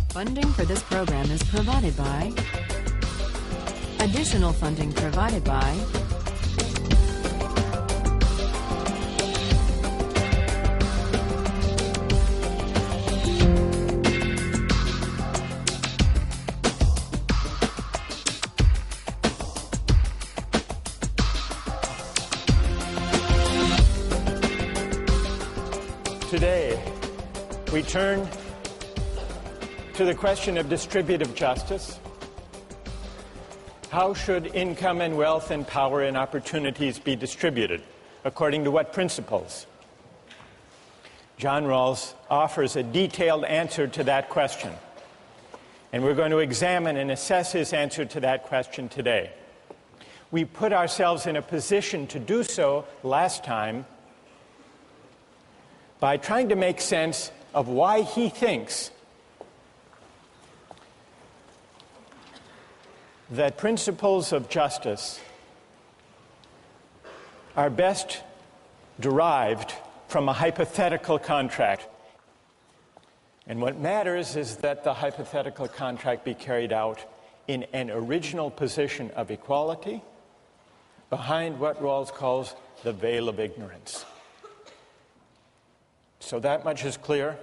Funding for this program is provided by. Additional funding provided by. Today, we turn to the question of distributive justice. How should income and wealth and power and opportunities be distributed? According to what principles? John Rawls offers a detailed answer to that question. And we're going to examine and assess his answer to that question today. We put ourselves in a position to do so last time by trying to make sense of why he thinks that principles of justice are best derived from a hypothetical contract. And what matters is that the hypothetical contract be carried out in an original position of equality behind what Rawls calls the veil of ignorance. So that much is clear.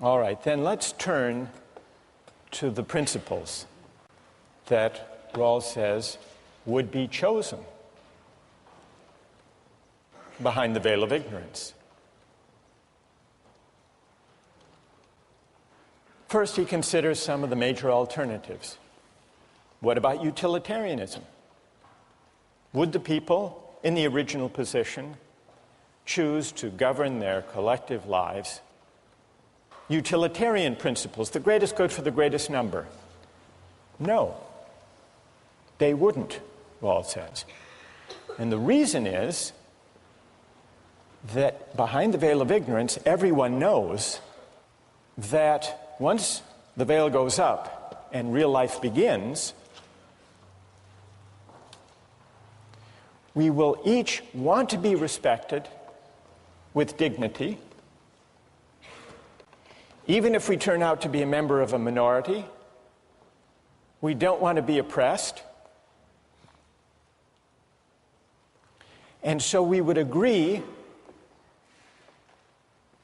All right, then let's turn to the principles that Rawls says would be chosen behind the veil of ignorance. First, he considers some of the major alternatives. What about utilitarianism? Would the people in the original position choose to govern their collective lives? Utilitarian principles, the greatest good for the greatest number. No, they wouldn't, Rawls says. And the reason is that behind the veil of ignorance, everyone knows that once the veil goes up and real life begins, we will each want to be respected with dignity. Even if we turn out to be a member of a minority, we don't want to be oppressed. And so we would agree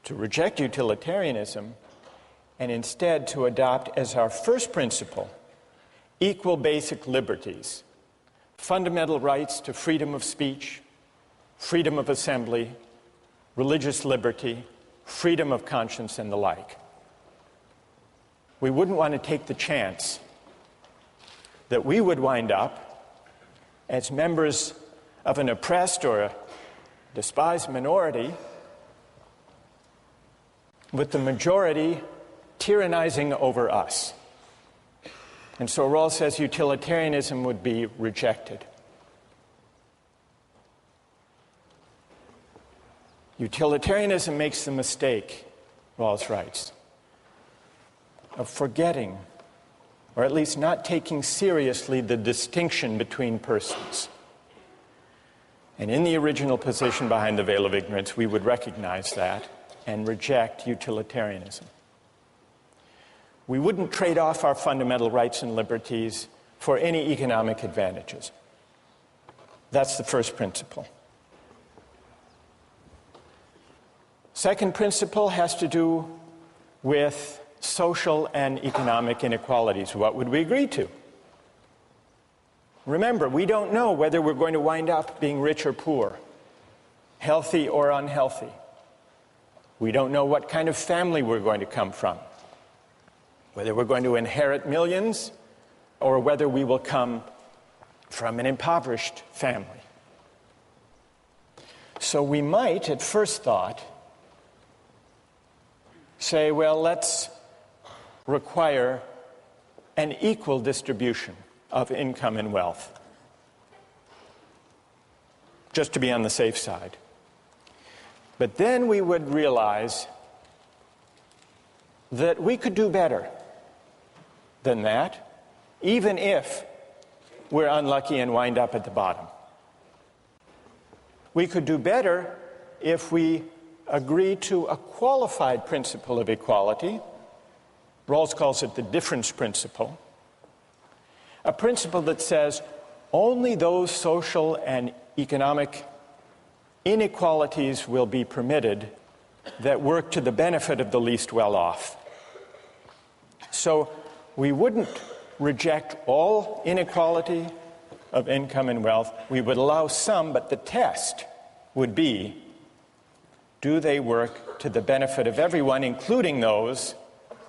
to reject utilitarianism and instead to adopt as our first principle equal basic liberties. Fundamental rights to freedom of speech, freedom of assembly, religious liberty, freedom of conscience, and the like. We wouldn't want to take the chance that we would wind up as members of an oppressed or a despised minority with the majority tyrannizing over us. And so Rawls says utilitarianism would be rejected. Utilitarianism makes the mistake, Rawls writes, of forgetting, or at least not taking seriously, the distinction between persons. And in the original position behind the veil of ignorance, we would recognize that and reject utilitarianism. We wouldn't trade off our fundamental rights and liberties for any economic advantages. That's the first principle. Second principle has to do with social and economic inequalities. What would we agree to? Remember, we don't know whether we're going to wind up being rich or poor, healthy or unhealthy. We don't know what kind of family we're going to come from, whether we're going to inherit millions or whether we will come from an impoverished family. So we might, at first thought, say, well, let's require an equal distribution of income and wealth, just to be on the safe side. But then we would realize that we could do better than that, even if we're unlucky and wind up at the bottom. We could do better if we agree to a qualified principle of equality. Rawls calls it the difference principle. A principle that says only those social and economic inequalities will be permitted that work to the benefit of the least well-off. So we wouldn't reject all inequality of income and wealth. We would allow some, but the test would be, do they work to the benefit of everyone, including those,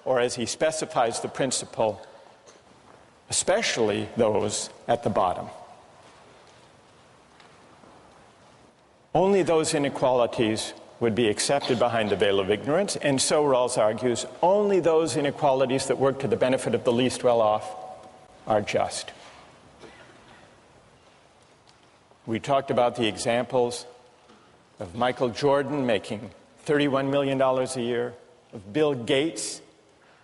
or as he specifies the principle, especially those at the bottom? Only those inequalities would be accepted behind the veil of ignorance, and so Rawls argues, only those inequalities that work to the benefit of the least well-off are just. We talked about the examples of Michael Jordan making $31 million a year, of Bill Gates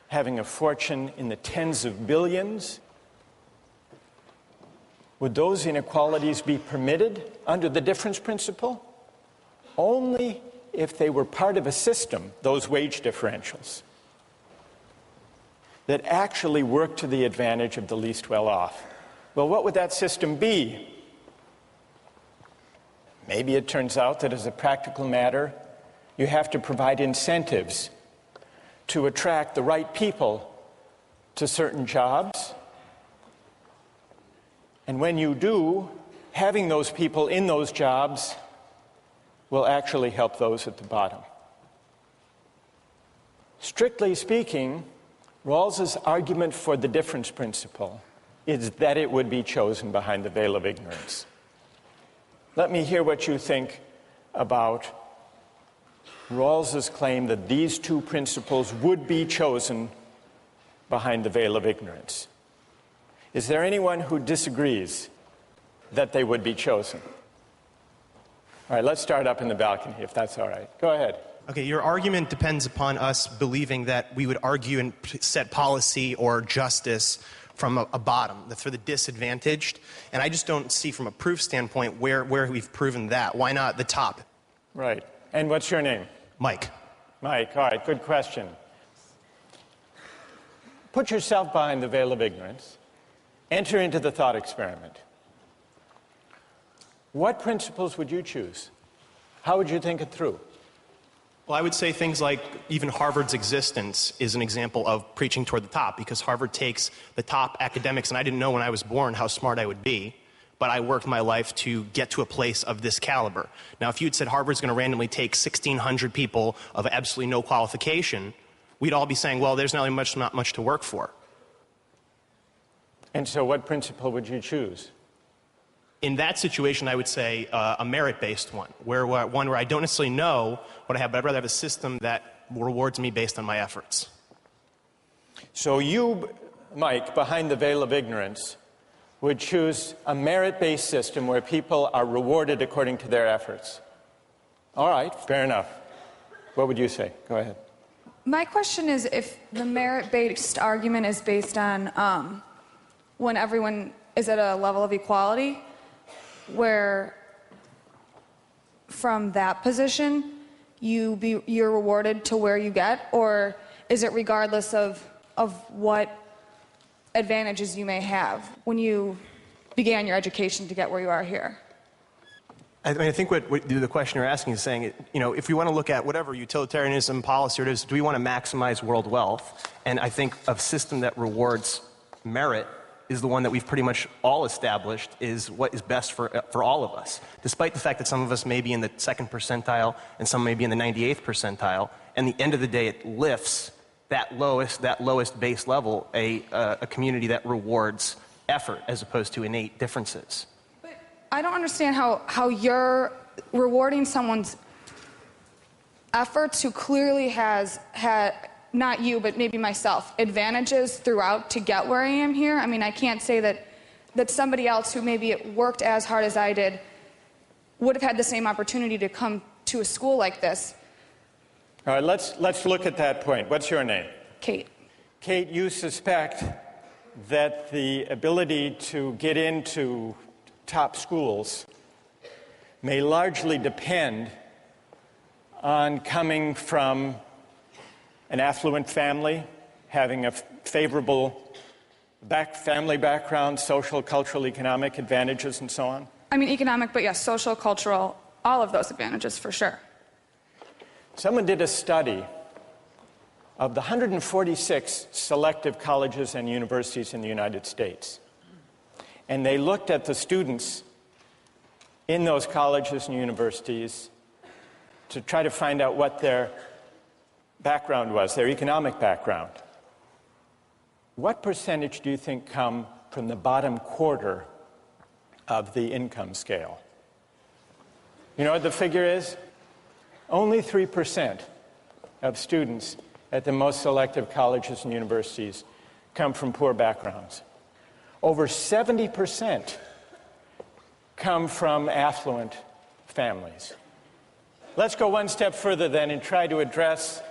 having a fortune in the tens of billions. Would those inequalities be permitted under the difference principle? Only if they were part of a system, those wage differentials, that actually worked to the advantage of the least well-off. Well, what would that system be? Maybe it turns out that as a practical matter, you have to provide incentives to attract the right people to certain jobs. And when you do, having those people in those jobs will actually help those at the bottom. Strictly speaking, Rawls's argument for the difference principle is that it would be chosen behind the veil of ignorance. Let me hear what you think about Rawls's claim that these two principles would be chosen behind the veil of ignorance. Is there anyone who disagrees that they would be chosen? All right, let's start up in the balcony, if that's all right. Go ahead. Okay, your argument depends upon us believing that we would argue and set policy or justice from a bottom, for the disadvantaged. And I just don't see from a proof standpoint where we've proven that. Why not the top? Right. And what's your name? Mike. Mike, all right, good question. Put yourself behind the veil of ignorance. Enter into the thought experiment. What principles would you choose? How would you think it through? Well, I would say things like even Harvard's existence is an example of preaching toward the top, because Harvard takes the top academics, and I didn't know when I was born how smart I would be, but I worked my life to get to a place of this caliber. Now, if you'd said Harvard's going to randomly take 1,600 people of absolutely no qualification, we'd all be saying, well, there's not much to work for. And so what principle would you choose? In that situation, I would say a merit-based one, where I don't necessarily know what I have, but I'd rather have a system that rewards me based on my efforts. So you, Mike, behind the veil of ignorance, would choose a merit-based system where people are rewarded according to their efforts. All right, fair enough. What would you say? Go ahead. My question is, if the merit-based argument is based on when everyone is at a level of equality, where from that position you're rewarded to where you get, or is it regardless of what advantages you may have when you began your education to get where you are here? I mean, I think what the question you're asking is saying, if we want to look at whatever utilitarianism policy it is, do we want to maximize world wealth? And I think a system that rewards merit is the one that we've pretty much all established is what is best for all of us. Despite the fact that some of us may be in the 2nd percentile and some may be in the 98th percentile, and at the end of the day it lifts that lowest base level a community that rewards effort as opposed to innate differences. But I don't understand how you're rewarding someone's efforts who clearly has had, not you, but maybe myself, advantages throughout to get where I am here. I mean, I can't say that somebody else who maybe worked as hard as I did would have had the same opportunity to come to a school like this. All right, let's look at that point. What's your name? Kate. Kate, you suspect that the ability to get into top schools may largely depend on coming from an affluent family, having a favorable family background, social, cultural, economic advantages, and so on? I mean, economic, but yes, social, cultural, all of those advantages for sure. Someone did a study of the 146 selective colleges and universities in the United States. And they looked at the students in those colleges and universities to try to find out what their background was, their economic background. What percentage do you think come from the bottom quarter of the income scale? You know what the figure is? Only 3% of students at the most selective colleges and universities come from poor backgrounds. Over 70% come from affluent families. Let's go one step further then and try to address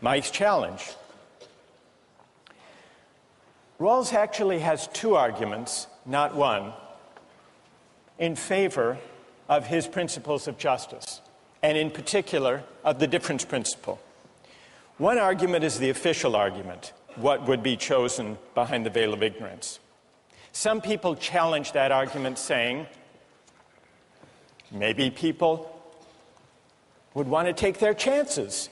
Mike's challenge. Rawls actually has two arguments, not one, in favor of his principles of justice, and in particular of the difference principle. One argument is the official argument, what would be chosen behind the veil of ignorance. Some people challenge that argument, saying maybe people would want to take their chances.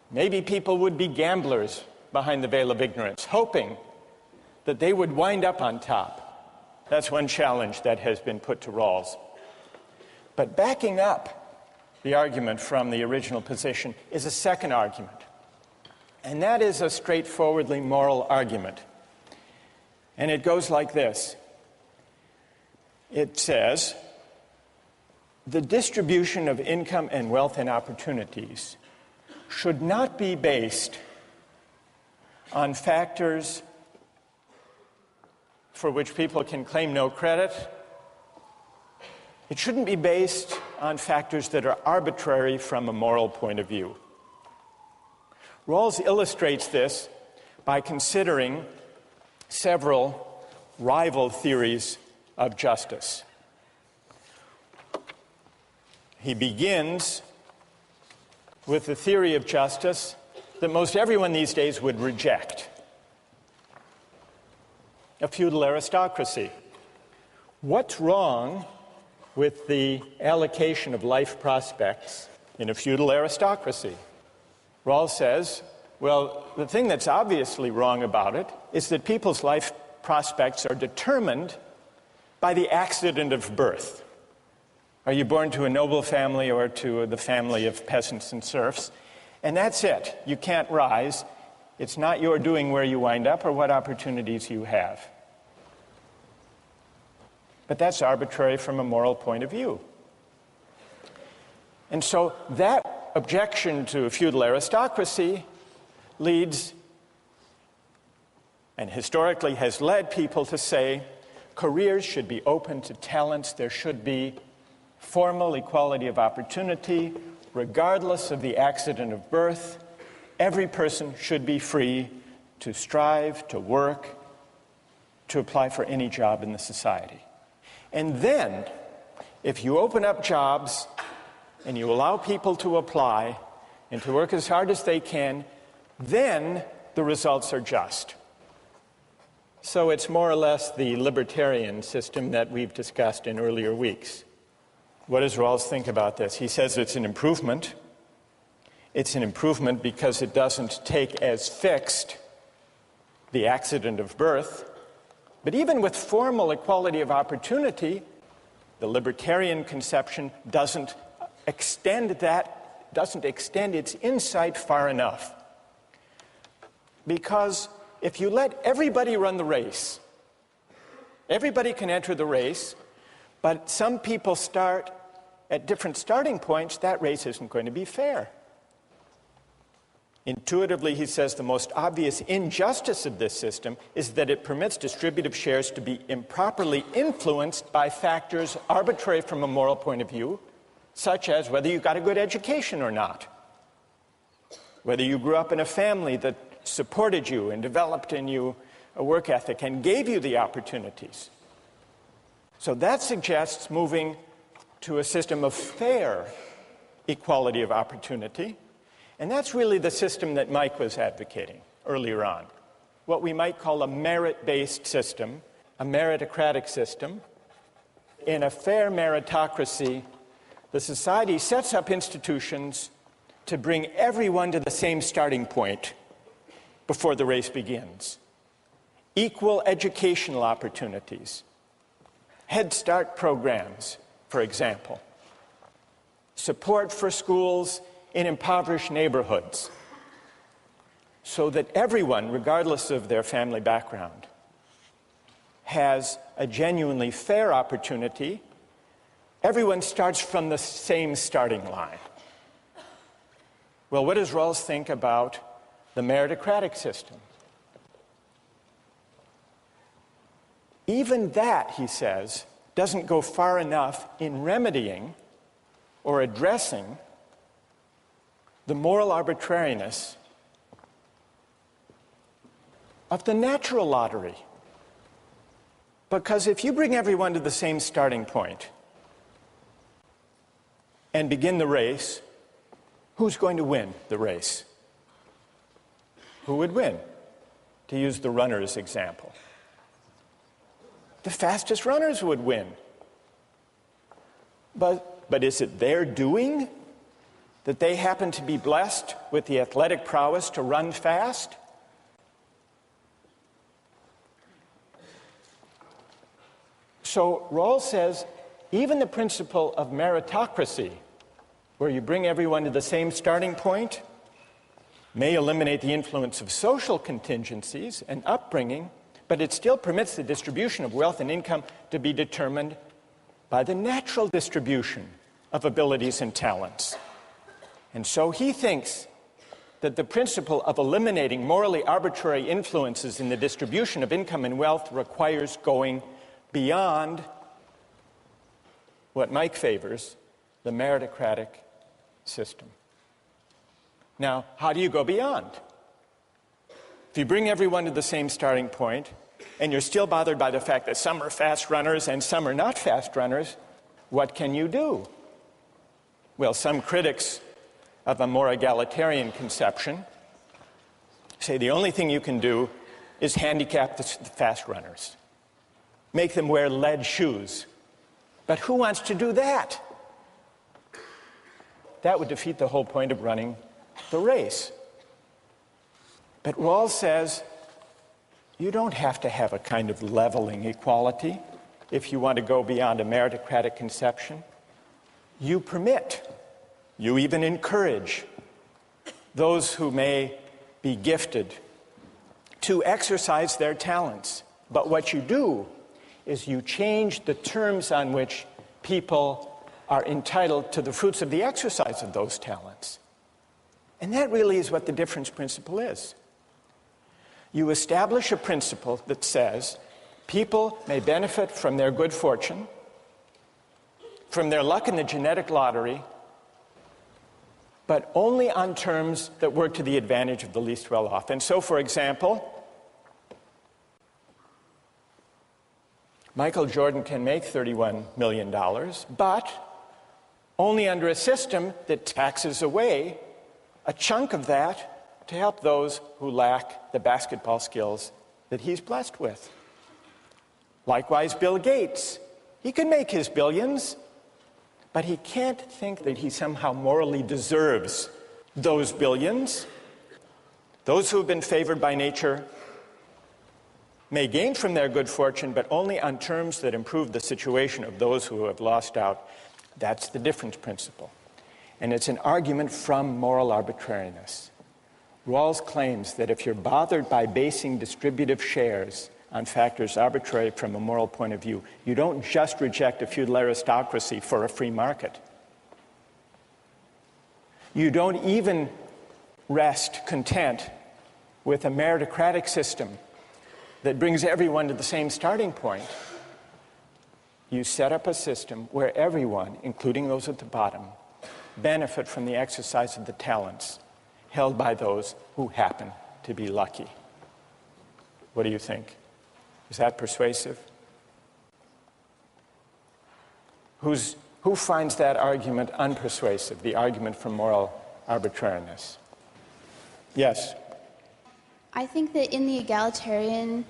Maybe people would be gamblers behind the veil of ignorance, hoping that they would wind up on top. That's one challenge that has been put to Rawls. But backing up the argument from the original position is a second argument. And that is a straightforwardly moral argument. And it goes like this. It says, the distribution of income and wealth and opportunities should not be based on factors for which people can claim no credit. It shouldn't be based on factors that are arbitrary from a moral point of view. Rawls illustrates this by considering several rival theories of justice. He begins with the theory of justice that most everyone these days would reject: a feudal aristocracy. What's wrong with the allocation of life prospects in a feudal aristocracy? Rawls says, well, the thing that's obviously wrong about it is that people's life prospects are determined by the accident of birth. Are you born to a noble family or to the family of peasants and serfs? And that's it. You can't rise. It's not your doing where you wind up or what opportunities you have. But that's arbitrary from a moral point of view. And so that objection to a feudal aristocracy leads, and historically has led people to say, careers should be open to talents. There should be formal equality of opportunity, regardless of the accident of birth. Every person should be free to strive, to work, to apply for any job in the society. And then, if you open up jobs and you allow people to apply and to work as hard as they can, then the results are just. So it's more or less the libertarian system that we've discussed in earlier weeks. What does Rawls think about this? He says it's an improvement. It's an improvement because it doesn't take as fixed the accident of birth. But even with formal equality of opportunity, the libertarian conception doesn't extend its insight far enough. Because if you let everybody run the race, everybody can enter the race, but some people start at different starting points, that race isn't going to be fair. Intuitively, he says, the most obvious injustice of this system is that it permits distributive shares to be improperly influenced by factors arbitrary from a moral point of view, such as whether you got a good education or not, whether you grew up in a family that supported you and developed in you a work ethic and gave you the opportunities. So that suggests moving to a system of fair equality of opportunity. And that's really the system that Mike was advocating earlier on. What we might call a merit-based system, a meritocratic system. In a fair meritocracy, the society sets up institutions to bring everyone to the same starting point before the race begins. Equal educational opportunities, Head Start programs, for example, support for schools in impoverished neighborhoods, so that everyone, regardless of their family background, has a genuinely fair opportunity. Everyone starts from the same starting line. Well, what does Rawls think about the meritocratic system? Even that, he says, doesn't go far enough in remedying or addressing the moral arbitrariness of the natural lottery. Because if you bring everyone to the same starting point and begin the race, who's going to win the race? Who would win? To use the runners example. The fastest runners would win. But is it their doing that they happen to be blessed with the athletic prowess to run fast? So Rawls says even the principle of meritocracy, where you bring everyone to the same starting point, may eliminate the influence of social contingencies and upbringing, but it still permits the distribution of wealth and income to be determined by the natural distribution of abilities and talents. And so he thinks that the principle of eliminating morally arbitrary influences in the distribution of income and wealth requires going beyond what Mike favors, the meritocratic system. Now, how do you go beyond? If you bring everyone to the same starting point, and you're still bothered by the fact that some are fast runners and some are not fast runners, what can you do? Well, some critics of a more egalitarian conception say the only thing you can do is handicap the fast runners. Make them wear lead shoes. But who wants to do that? That would defeat the whole point of running the race. But Rawls says you don't have to have a kind of leveling equality if you want to go beyond a meritocratic conception. You permit, you even encourage those who may be gifted to exercise their talents. But what you do is you change the terms on which people are entitled to the fruits of the exercise of those talents. And that really is what the difference principle is. You establish a principle that says people may benefit from their good fortune, from their luck in the genetic lottery, but only on terms that work to the advantage of the least well-off. And so, for example, Michael Jordan can make $31 million, but only under a system that taxes away a chunk of that to help those who lack the basketball skills that he's blessed with. Likewise, Bill Gates. He can make his billions, but he can't think that he somehow morally deserves those billions. Those who have been favored by nature may gain from their good fortune, but only on terms that improve the situation of those who have lost out. That's the difference principle. And it's an argument from moral arbitrariness. Rawls claims that if you're bothered by basing distributive shares on factors arbitrary from a moral point of view, you don't just reject a feudal aristocracy for a free market. You don't even rest content with a meritocratic system that brings everyone to the same starting point. You set up a system where everyone, including those at the bottom, benefit from the exercise of the talents held by those who happen to be lucky. What do you think? Is that persuasive? Who's Who finds that argument unpersuasive, the argument for moral arbitrariness? Yes? I think that in the egalitarian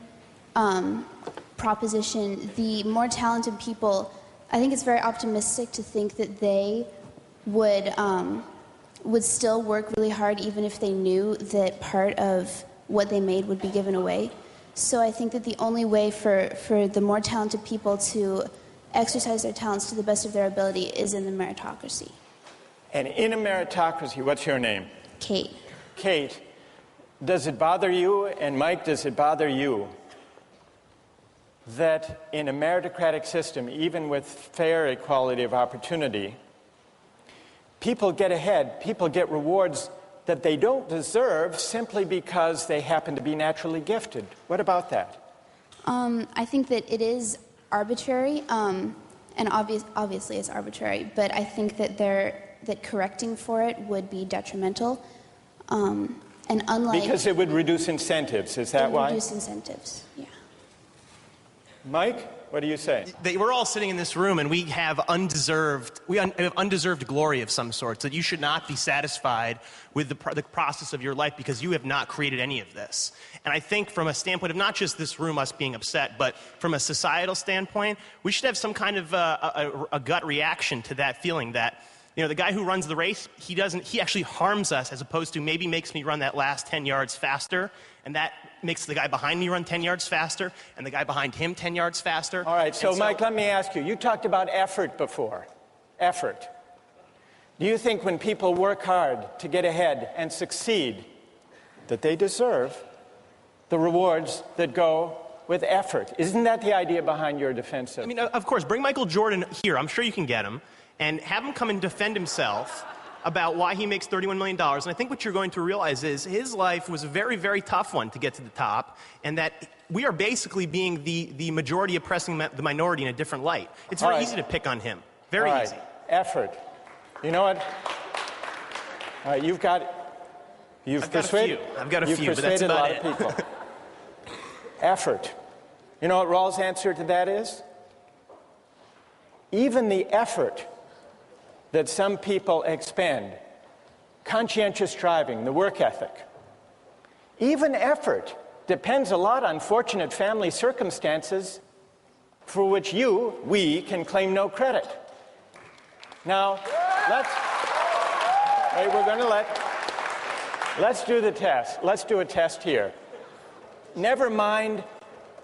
proposition, the more talented people, I think it's very optimistic to think that they would still work really hard even if they knew that part of what they made would be given away. So I think that the only way for the more talented people to exercise their talents to the best of their ability is in the meritocracy. And in a meritocracy, what's your name? Kate. Kate, does it bother you, and Mike, does it bother you, that in a meritocratic system, even with fair equality of opportunity, people get ahead, people get rewards that they don't deserve simply because they happen to be naturally gifted? What about that? I think that it is arbitrary, and obviously it's arbitrary, but I think that correcting for it would be detrimental. And unlike... Because it would reduce incentives, is that why? It would reduce incentives, yeah. Mike, what do you say? We're all sitting in this room and we have undeserved glory of some sort, that you should not be satisfied with the process of your life because you have not created any of this. And I think from a standpoint of not just this room, us being upset, but from a societal standpoint, we should have some kind of a gut reaction to that feeling that, you know, the guy who runs the race, he actually harms us as opposed to maybe makes me run that last 10 yards faster, and that makes the guy behind me run 10 yards faster, and the guy behind him 10 yards faster. All right, so Mike, let me ask you. You talked about effort before. Effort. Do you think when people work hard to get ahead and succeed, that they deserve the rewards that go with effort? Isn't that the idea behind your defense of... I mean, of course, bring Michael Jordan here. I'm sure you can get him. And have him come and defend himself about why he makes $31 million. And I think what you're going to realize is his life was a very, very tough one to get to the top, and that we are basically being the majority oppressing the minority in a different light. It's very easy to pick on him. Very easy. Effort. You know what? All right, you've persuaded... I've got a few, but that's persuaded about a lot of people. Effort. You know what Rawls' answer to that is? Even the effort that some people expend, conscientious striving, the work ethic, even effort depends a lot on fortunate family circumstances for which we can claim no credit. Now, let's do the test. Let's do a test here. Never mind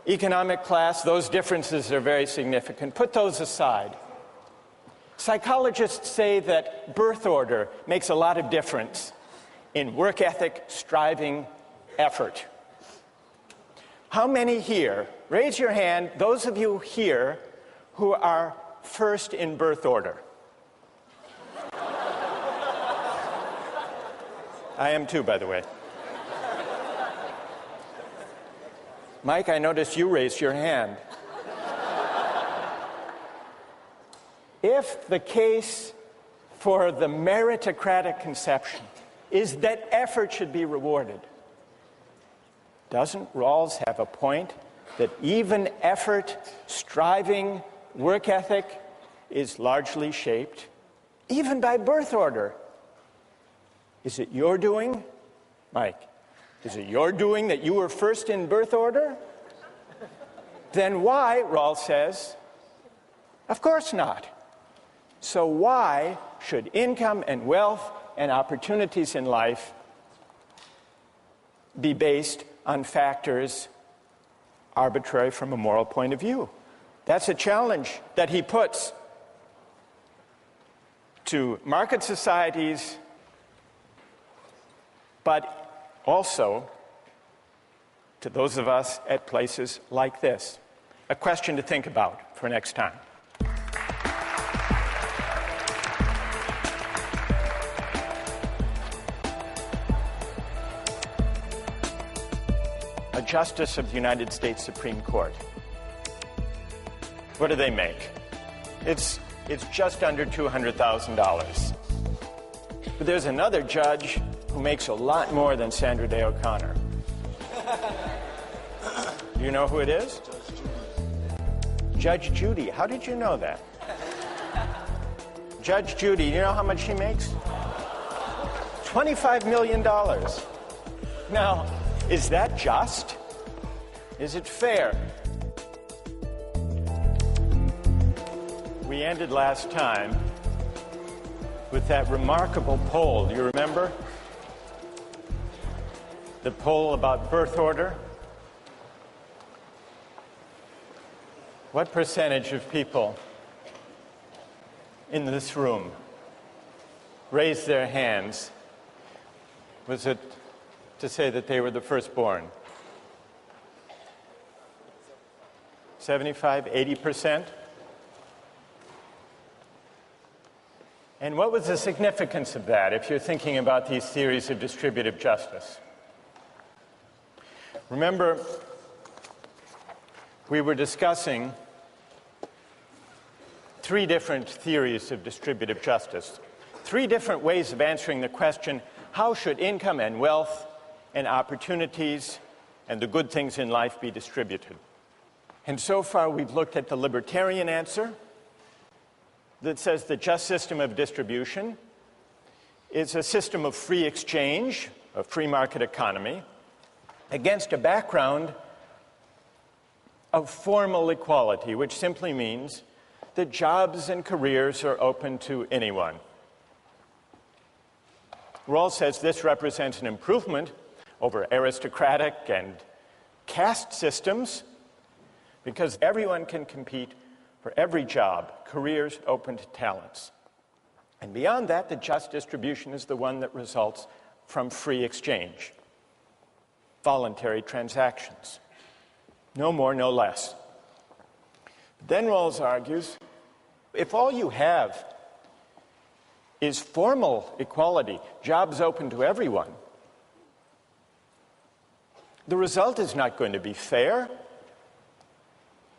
economic class, those differences are very significant. Put those aside. Psychologists say that birth order makes a lot of difference in work ethic, striving, effort. How many here, raise your hand, those of you here who are first in birth order? I am too, by the way. Mike, I noticed you raised your hand. If the case for the meritocratic conception is that effort should be rewarded, doesn't Rawls have a point that even effort, striving, work ethic is largely shaped, even by birth order? Is it your doing, Mike? Is it your doing that you were first in birth order? Then why, Rawls says, of course not. So why should income and wealth and opportunities in life be based on factors arbitrary from a moral point of view? That's a challenge that he puts to market societies, but also to those of us at places like this. A question to think about for next time. A justice of the United States Supreme Court. What do they make? It's just under $200,000. But there's another judge who makes a lot more than Sandra Day O'Connor. Do you know who it is? Judge Judy. How did you know that? Judge Judy, you know how much she makes? $25 million. Now, is that just? Is it fair? We ended last time with that remarkable poll. Do you remember? The poll about birth order. What percentage of people in this room raised their hands? Was it to say that they were the firstborn? 75, 80%? And what was the significance of that if you're thinking about these theories of distributive justice? Remember, we were discussing 3 different theories of distributive justice, 3 different ways of answering the question, how should income and wealth and opportunities and the good things in life be distributed? And so far we've looked at the libertarian answer that says the just system of distribution is a system of free exchange, a free market economy, against a background of formal equality, which simply means that jobs and careers are open to anyone. Rawls says this represents an improvement over aristocratic and caste systems because everyone can compete for every job, careers open to talents. And beyond that, the just distribution is the one that results from free exchange, voluntary transactions. No more, no less. Then Rawls argues, if all you have is formal equality, jobs open to everyone, the result is not going to be fair.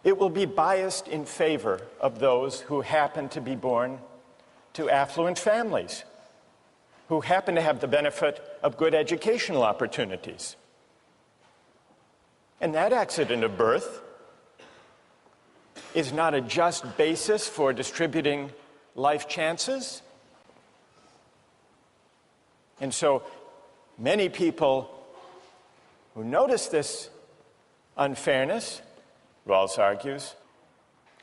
It will be biased in favor of those who happen to be born to affluent families, who happen to have the benefit of good educational opportunities. And that accident of birth is not a just basis for distributing life chances. And so many people who notice this unfairness, Rawls argues,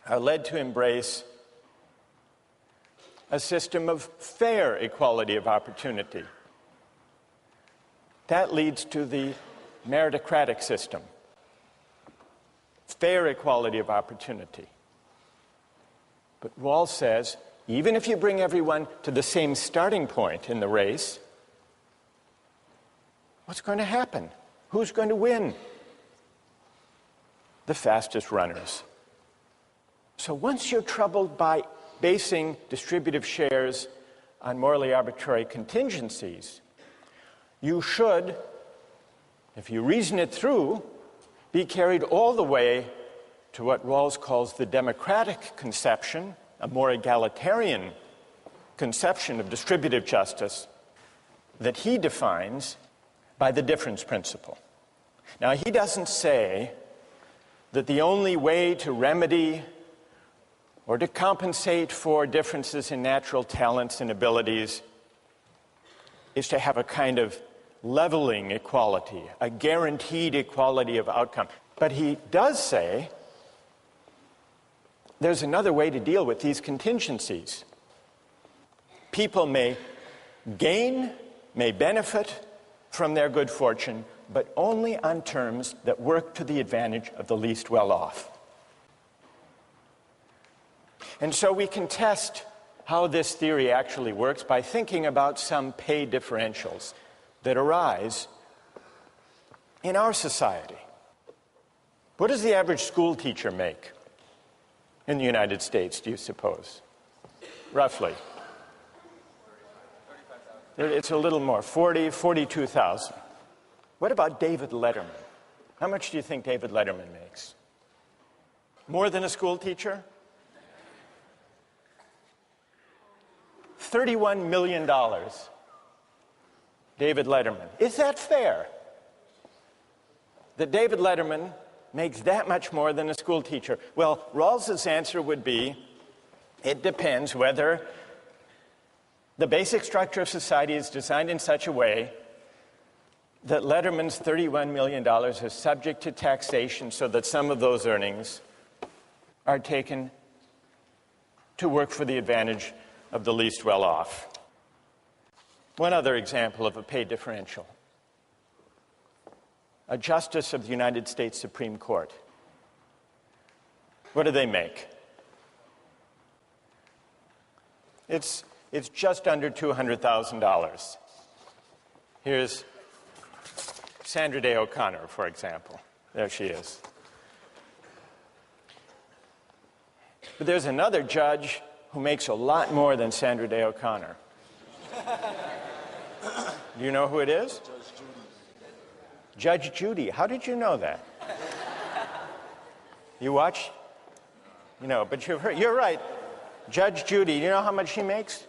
are led to embrace a system of fair equality of opportunity. That leads to the meritocratic system. Fair equality of opportunity. But Rawls says, even if you bring everyone to the same starting point in the race, what's going to happen? Who's going to win? The fastest runners. So once you're troubled by basing distributive shares on morally arbitrary contingencies, you should, if you reason it through, be carried all the way to what Rawls calls the democratic conception, a more egalitarian conception of distributive justice that he defines by the difference principle. Now, he doesn't say that the only way to remedy or to compensate for differences in natural talents and abilities is to have a kind of leveling equality, a guaranteed equality of outcome. But he does say there's another way to deal with these contingencies. People may gain, may benefit from their good fortune, but only on terms that work to the advantage of the least well-off. And so we can test how this theory actually works by thinking about some pay differentials that arise in our society. What does the average school teacher make in the United States, do you suppose? Roughly. It's a little more, 42,000. What about David Letterman? How much do you think David Letterman makes? More than a school teacher? $31 million. David Letterman. Is that fair? That David Letterman makes that much more than a school teacher? Well, Rawls's answer would be, it depends whether The basic structure of society is designed in such a way that Letterman's $31 million is subject to taxation so that some of those earnings are taken to work for the advantage of the least well-off. One other example of a pay differential. A justice of the United States Supreme Court. What do they make? It's just under $200,000. Here's Sandra Day O'Connor, for example. There she is. But there's another judge who makes a lot more than Sandra Day O'Connor. Do you know who it is? Judge Judy. How did you know that? You watch? You know, but you've heard. You're right. Judge Judy, you know how much she makes?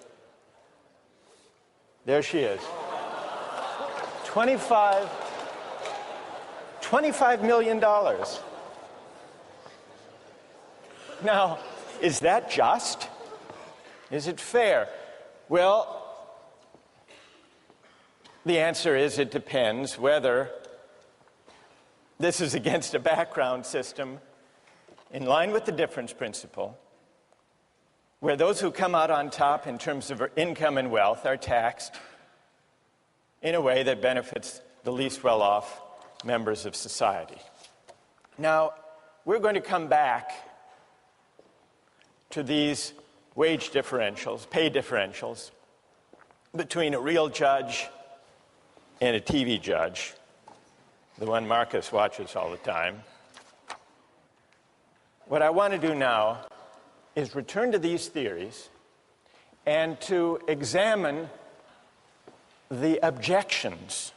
There she is. $25 million. Now, is that just? Is it fair? Well, the answer is it depends whether this is against a background system in line with the difference principle, where those who come out on top in terms of income and wealth are taxed in a way that benefits the least well-off members of society. Now, we're going to come back to these wage differentials, pay differentials, between a real judge and a TV judge, the one Marcus watches all the time. What I want to do now is return to these theories and to examine the objections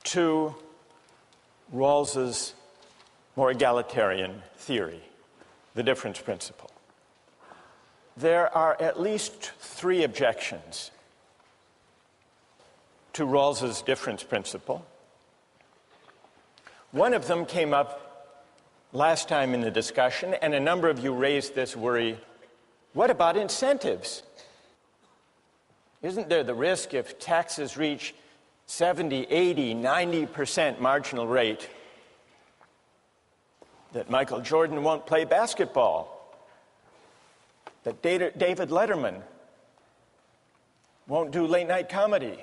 to Rawls's more egalitarian theory, the difference principle. There are at least 3 objections to Rawls's difference principle. One of them came up last time in the discussion, and a number of you raised this worry. What about incentives? Isn't there the risk if taxes reach 70, 80, 90% marginal rate that Michael Jordan won't play basketball? That David Letterman won't do late-night comedy?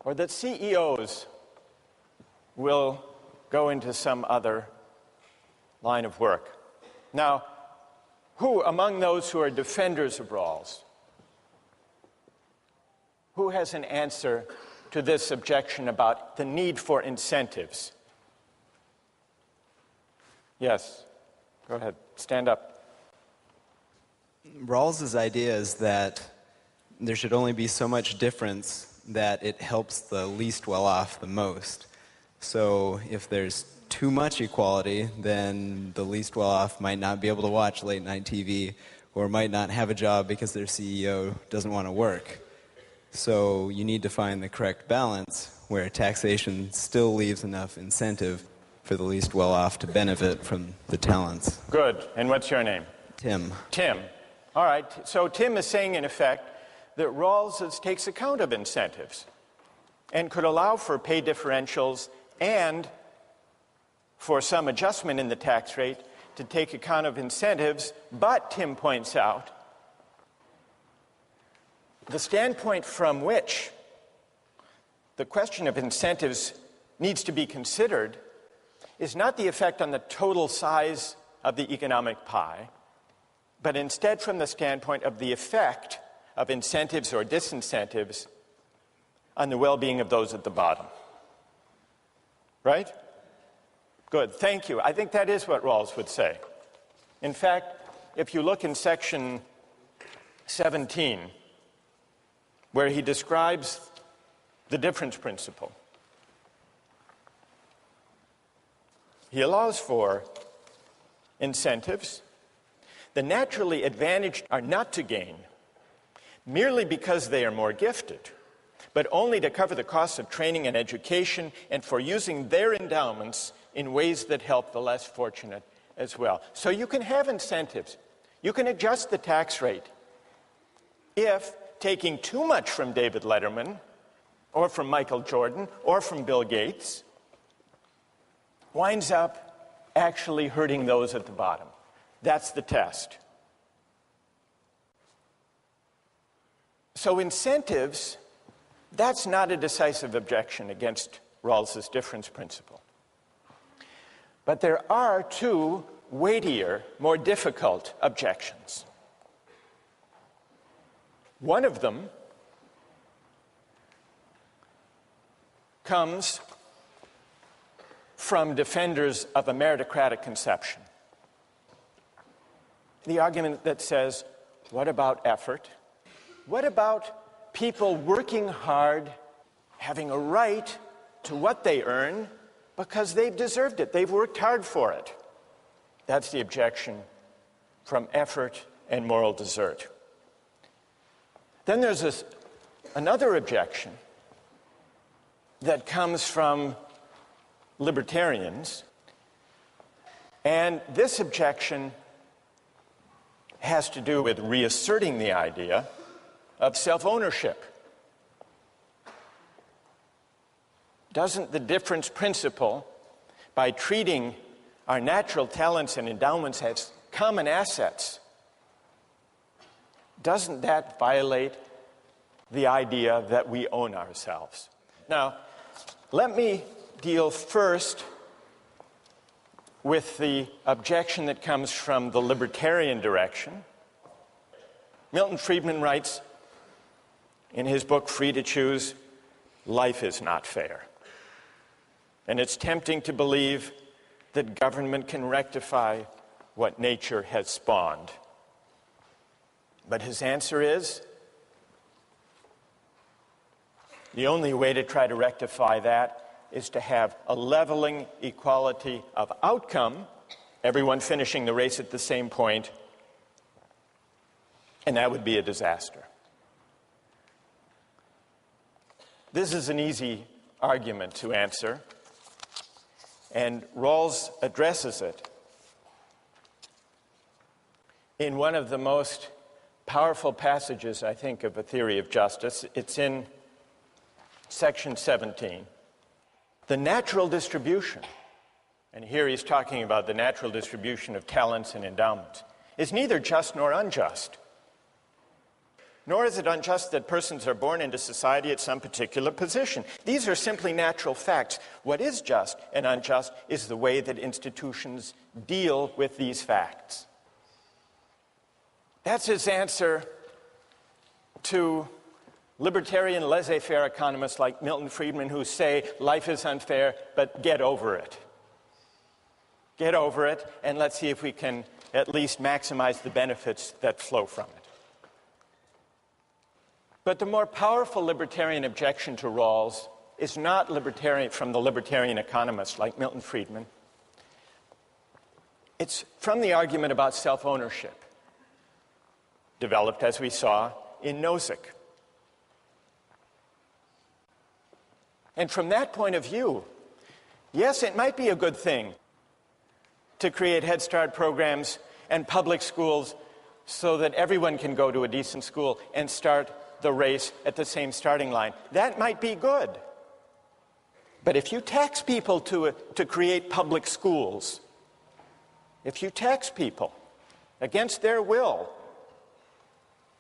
Or that CEOs will go into some other line of work? Now, who among those who are defenders of Rawls, who has an answer to this objection about the need for incentives? Yes, go ahead, stand up. Rawls's idea is that there should only be so much difference that it helps the least well-off the most. So if there's too much equality, then the least well-off might not be able to watch late-night TV or might not have a job because their CEO doesn't want to work. So you need to find the correct balance where taxation still leaves enough incentive for the least well-off to benefit from the talents. Good. And what's your name? Tim. Tim. All right. So Tim is saying, in effect, that Rawls takes account of incentives and could allow for pay differentials and for some adjustment in the tax rate to take account of incentives. But, Tim points out, the standpoint from which the question of incentives needs to be considered is not the effect on the total size of the economic pie, but instead from the standpoint of the effect of incentives or disincentives on the well-being of those at the bottom. Right? Good, thank you. I think that is what Rawls would say. In fact, if you look in section 17, where he describes the difference principle, he allows for incentives. The naturally advantaged are not to gain merely because they are more gifted, but only to cover the costs of training and education and for using their endowments in ways that help the less fortunate as well. So you can have incentives. You can adjust the tax rate if taking too much from David Letterman or from Michael Jordan or from Bill Gates winds up actually hurting those at the bottom. That's the test. So incentives, that's not a decisive objection against Rawls's difference principle. But there are two weightier, more difficult objections. One of them comes from defenders of a meritocratic conception. The argument that says, what about effort? What about people working hard, having a right to what they earn because they've deserved it, they've worked hard for it? That's the objection from effort and moral desert. Then there's another objection that comes from libertarians, and this objection has to do with reasserting the idea of self-ownership. Doesn't the difference principle, by treating our natural talents and endowments as common assets, doesn't that violate the idea that we own ourselves? Now, let me deal first with the objection that comes from the libertarian direction. Milton Friedman writes in his book, Free to Choose, life is not fair. And it's tempting to believe that government can rectify what nature has spawned. But his answer is, the only way to try to rectify that is to have a leveling equality of outcome, everyone finishing the race at the same point, and that would be a disaster. This is an easy argument to answer, and Rawls addresses it in one of the most powerful passages, I think, of A Theory of Justice. It's in section 17. The natural distribution, and here he's talking about the natural distribution of talents and endowments, is neither just nor unjust. Nor is it unjust that persons are born into society at some particular position. These are simply natural facts. What is just and unjust is the way that institutions deal with these facts. That's his answer to libertarian laissez-faire economists like Milton Friedman, who say life is unfair, but get over it. Get over it, and let's see if we can at least maximize the benefits that flow from it. But the more powerful libertarian objection to Rawls is not from the libertarian economists like Milton Friedman. It's from the argument about self-ownership, developed, as we saw, in Nozick. And from that point of view, yes, it might be a good thing to create Head Start programs and public schools so that everyone can go to a decent school and start the race at the same starting line. That might be good. But if you tax people to create public schools, if you tax people against their will,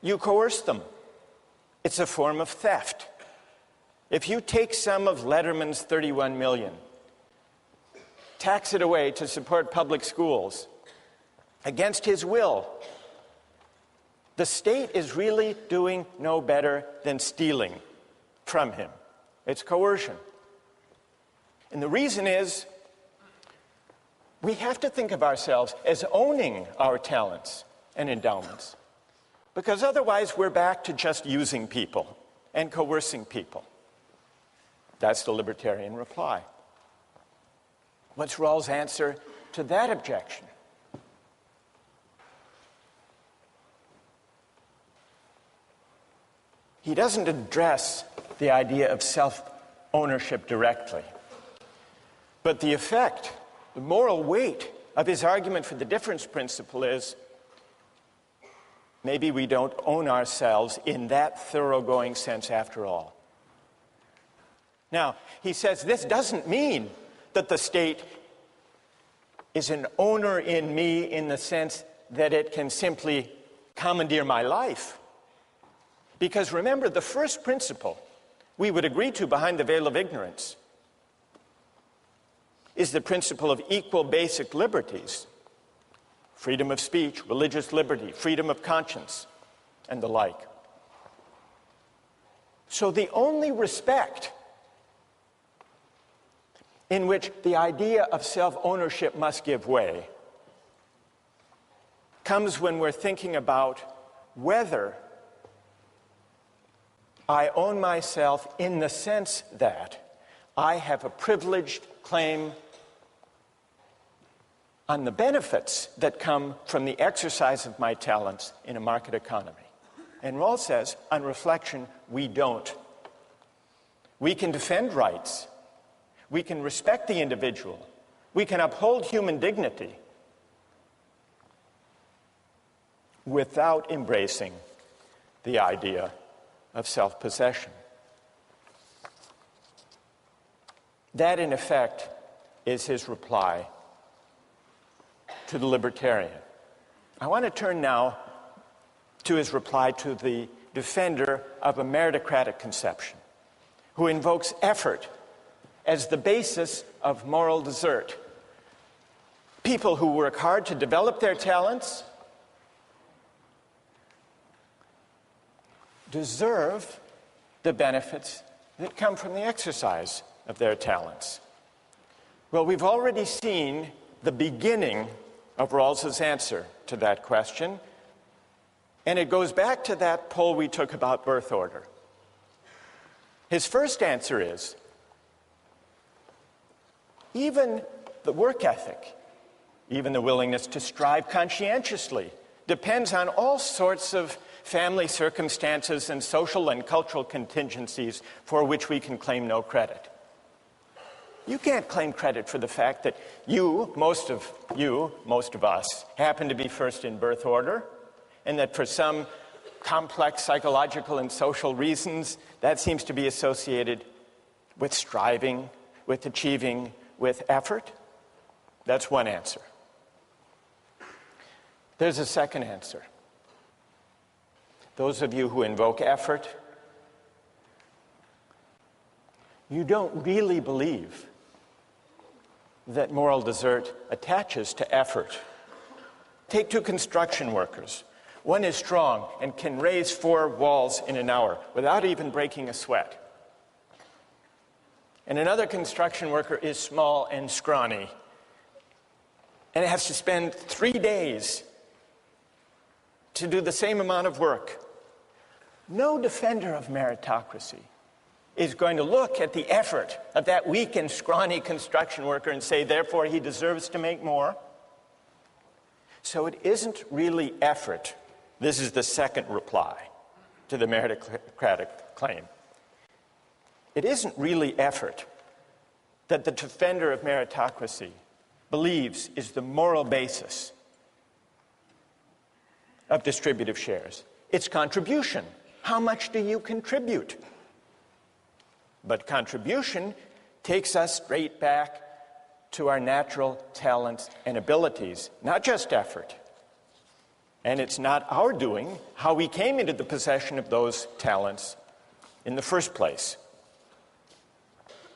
you coerce them. It's a form of theft. If you take some of Letterman's $31 million, tax it away to support public schools against his will, the state is really doing no better than stealing from him. It's coercion. And the reason is, we have to think of ourselves as owning our talents and endowments, because otherwise we're back to just using people and coercing people. That's the libertarian reply. What's Rawls' answer to that objection? He doesn't address the idea of self-ownership directly, but the effect, the moral weight of his argument for the difference principle is, maybe we don't own ourselves in that thoroughgoing sense after all. Now, he says this doesn't mean that the state is an owner in me in the sense that it can simply commandeer my life. Because remember, the first principle we would agree to behind the veil of ignorance is the principle of equal basic liberties: freedom of speech, religious liberty, freedom of conscience, and the like. So the only respect in which the idea of self-ownership must give way comes when we're thinking about whether I own myself in the sense that I have a privileged claim on the benefits that come from the exercise of my talents in a market economy. And Rawls says, on reflection, we don't. We can defend rights. We can respect the individual. We can uphold human dignity without embracing the idea of self-possession. That, in effect, is his reply to the libertarian. I want to turn now to his reply to the defender of a meritocratic conception, who invokes effort as the basis of moral desert. People who work hard to develop their talents deserve the benefits that come from the exercise of their talents. Well, we've already seen the beginning of Rawls's answer to that question, and it goes back to that poll we took about birth order. His first answer is, even the work ethic, even the willingness to strive conscientiously, depends on all sorts of family circumstances and social and cultural contingencies for which we can claim no credit. You can't claim credit for the fact that most of us, happen to be first in birth order, and that for some complex psychological and social reasons, that seems to be associated with striving, with achieving, with effort. That's one answer. There's a second answer. Those of you who invoke effort, you don't really believe that moral desert attaches to effort. Take two construction workers. One is strong and can raise 4 walls in an hour without even breaking a sweat. And another construction worker is small and scrawny and has to spend 3 days to do the same amount of work. No defender of meritocracy is going to look at the effort of that weak and scrawny construction worker and say, therefore, he deserves to make more. So it isn't really effort. This is the second reply to the meritocratic claim. It isn't really effort that the defender of meritocracy believes is the moral basis of distributive shares. It's contribution. How much do you contribute? But contribution takes us straight back to our natural talents and abilities, not just effort. And it's not our doing how we came into the possession of those talents in the first place.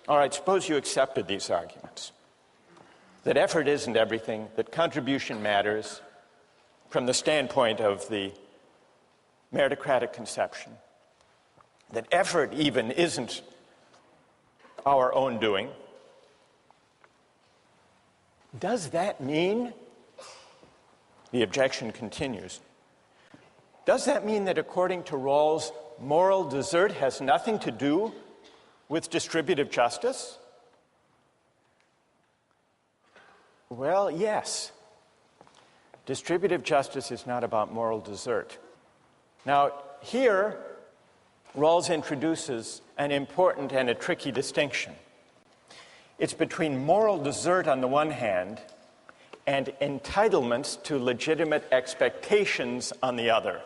All right, suppose you accepted these arguments, that effort isn't everything, that contribution matters from the standpoint of the meritocratic conception, that effort even isn't our own doing. Does that mean, the objection continues, does that mean that according to Rawls, moral desert has nothing to do with distributive justice? Well, yes. Distributive justice is not about moral desert. Now, here, Rawls introduces an important and a tricky distinction. It's between moral desert on the one hand and entitlements to legitimate expectations on the other.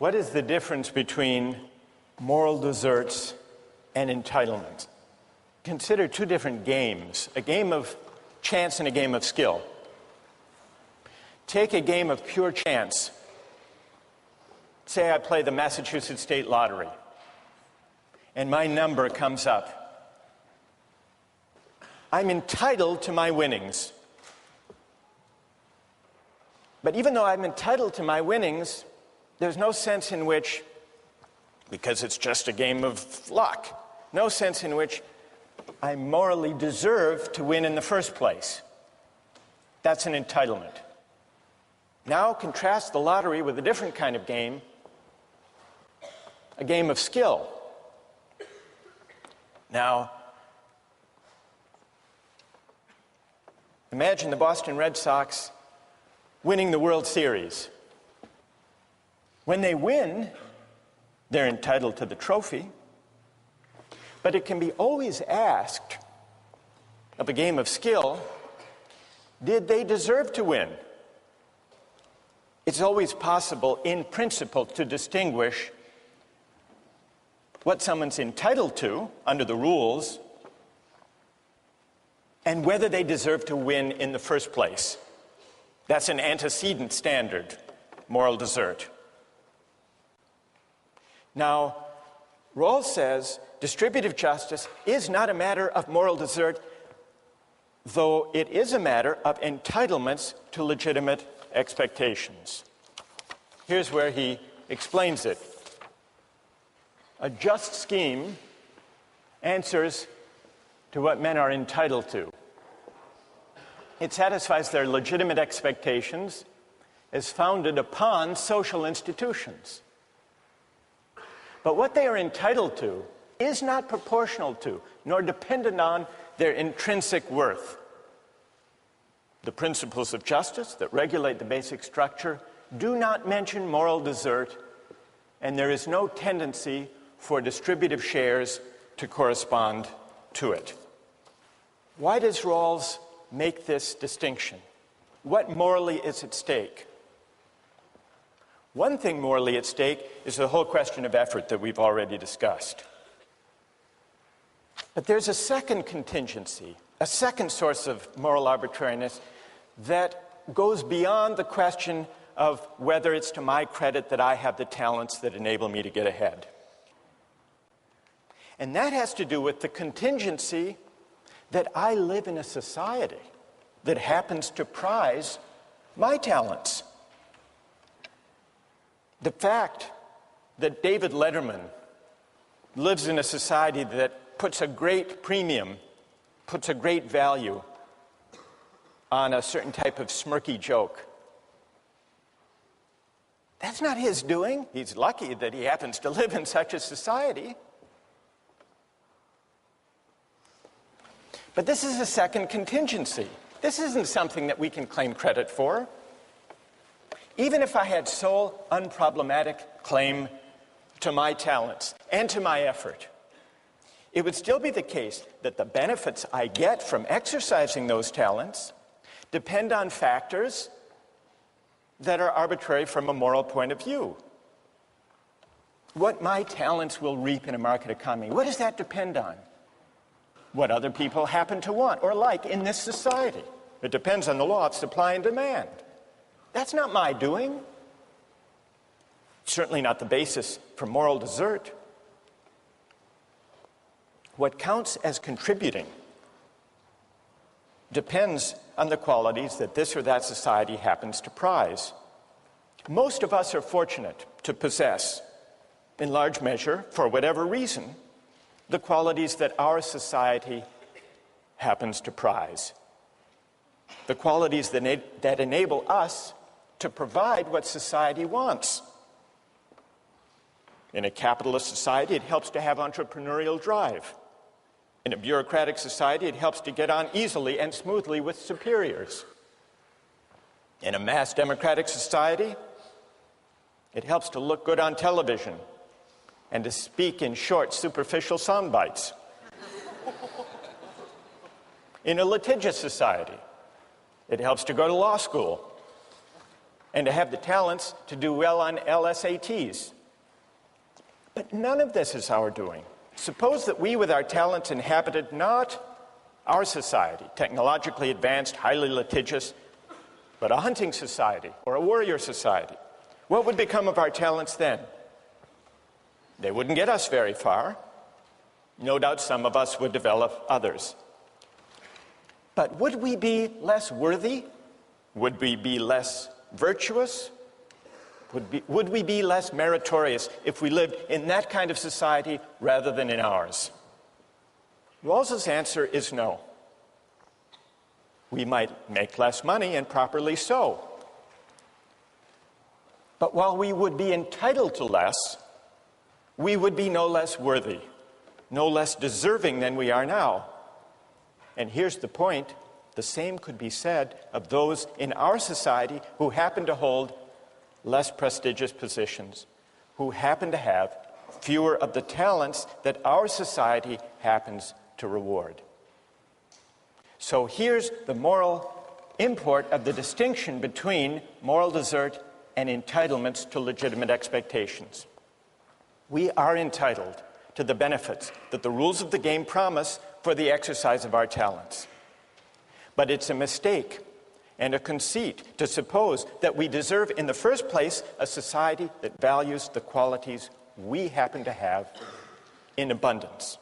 What is the difference between moral deserts and entitlements? Consider two different games, a game of chance and a game of skill. Take a game of pure chance. Say I play the Massachusetts State Lottery, and my number comes up. I'm entitled to my winnings. But even though I'm entitled to my winnings, there's no sense in which, because it's just a game of luck, no sense in which I morally deserve to win in the first place. That's an entitlement. Now contrast the lottery with a different kind of game, a game of skill. Now, imagine the Boston Red Sox winning the World Series. When they win, they're entitled to the trophy, but it can be always asked of a game of skill, did they deserve to win? It's always possible, in principle, to distinguish what someone's entitled to under the rules and whether they deserve to win in the first place. That's an antecedent standard, moral desert. Now, Rawls says distributive justice is not a matter of moral desert, though it is a matter of entitlements to legitimate expectations. Here's where he explains it. A just scheme answers to what men are entitled to. It satisfies their legitimate expectations as founded upon social institutions. But what they are entitled to is not proportional to, nor dependent on, their intrinsic worth. The principles of justice that regulate the basic structure do not mention moral desert, and there is no tendency for distributive shares to correspond to it. Why does Rawls make this distinction? What morally is at stake? One thing morally at stake is the whole question of effort that we've already discussed. But there's a second contingency, a second source of moral arbitrariness that goes beyond the question of whether it's to my credit that I have the talents that enable me to get ahead. And that has to do with the contingency that I live in a society that happens to prize my talents. The fact that David Letterman lives in a society that puts a great premium, puts a great value on a certain type of smirky joke, that's not his doing. He's lucky that he happens to live in such a society. But this is a second contingency. This isn't something that we can claim credit for. Even if I had sole, unproblematic claim to my talents and to my effort, it would still be the case that the benefits I get from exercising those talents depend on factors that are arbitrary from a moral point of view. What my talents will reap in a market economy, what does that depend on? What other people happen to want or like in this society. It depends on the law of supply and demand. That's not my doing. Certainly not the basis for moral desert. What counts as contributing depends on the qualities that this or that society happens to prize. Most of us are fortunate to possess, in large measure, for whatever reason, the qualities that our society happens to prize. The qualities that enable us to provide what society wants. In a capitalist society, it helps to have entrepreneurial drive. In a bureaucratic society, it helps to get on easily and smoothly with superiors. In a mass democratic society, it helps to look good on television and to speak in short, superficial sound bites. In a litigious society, it helps to go to law school and to have the talents to do well on LSATs. But none of this is our doing. Suppose that we with our talents inhabited not our society, technologically advanced, highly litigious, but a hunting society or a warrior society. What would become of our talents then? They wouldn't get us very far. No doubt some of us would develop others. But would we be less worthy? Would we be less virtuous? Would we be less meritorious if we lived in that kind of society rather than in ours? Rawls's answer is no. We might make less money, and properly so. But while we would be entitled to less, we would be no less worthy, no less deserving than we are now. And here's the point: the same could be said of those in our society who happen to hold less prestigious positions, who happen to have fewer of the talents that our society happens to reward. So here's the moral import of the distinction between moral desert and entitlements to legitimate expectations. We are entitled to the benefits that the rules of the game promise for the exercise of our talents. But it's a mistake and a conceit to suppose that we deserve in the first place a society that values the qualities we happen to have in abundance.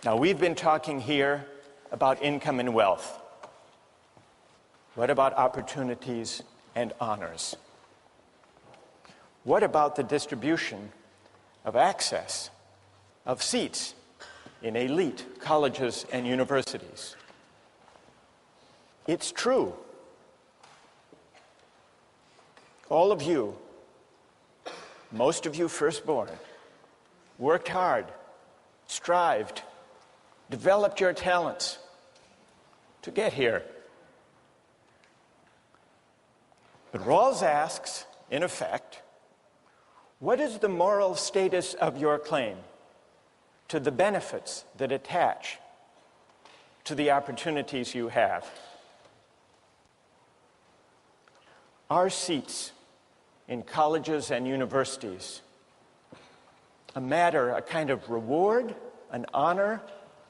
Now, we've been talking here about income and wealth. What about opportunities and honors? What about the distribution of access, of seats in elite colleges and universities? It's true. All of you, most of you firstborn, worked hard, strived, developed your talents to get here. But Rawls asks, in effect, what is the moral status of your claim to the benefits that attach to the opportunities you have? Are seats in colleges and universities a matter, a kind of reward, an honor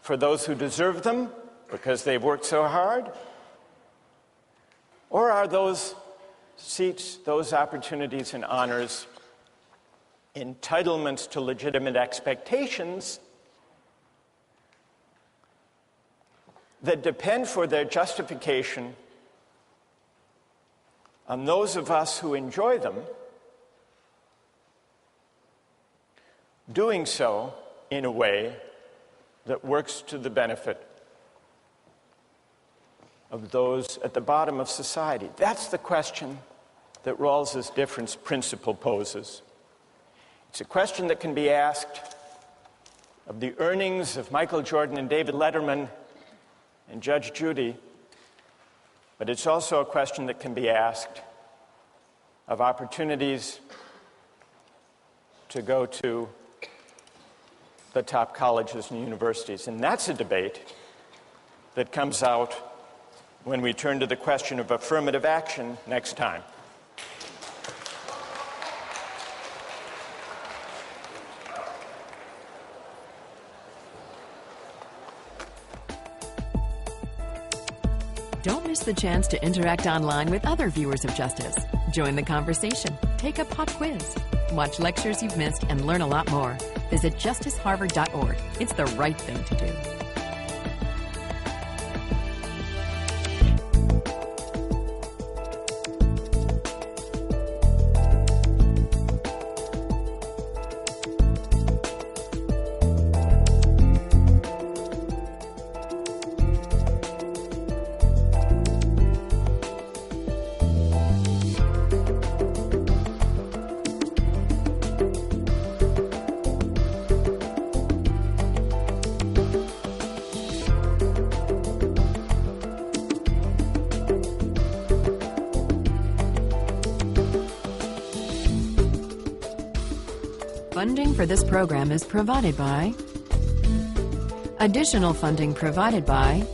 for those who deserve them because they've worked so hard? Or are those seats, those opportunities and honors, entitlements to legitimate expectations that depend for their justification on those of us who enjoy them, doing so in a way that works to the benefit of those at the bottom of society? That's the question that Rawls's difference principle poses. It's a question that can be asked of the earnings of Michael Jordan and David Letterman and Judge Judy, but it's also a question that can be asked of opportunities to go to the top colleges and universities. And that's a debate that comes out when we turn to the question of affirmative action next time. Don't miss the chance to interact online with other viewers of Justice. Join the conversation, take a pop quiz, watch lectures you've missed, and learn a lot more. Visit justiceharvard.org. It's the right thing to do. Funding for this program is provided by... Additional funding provided by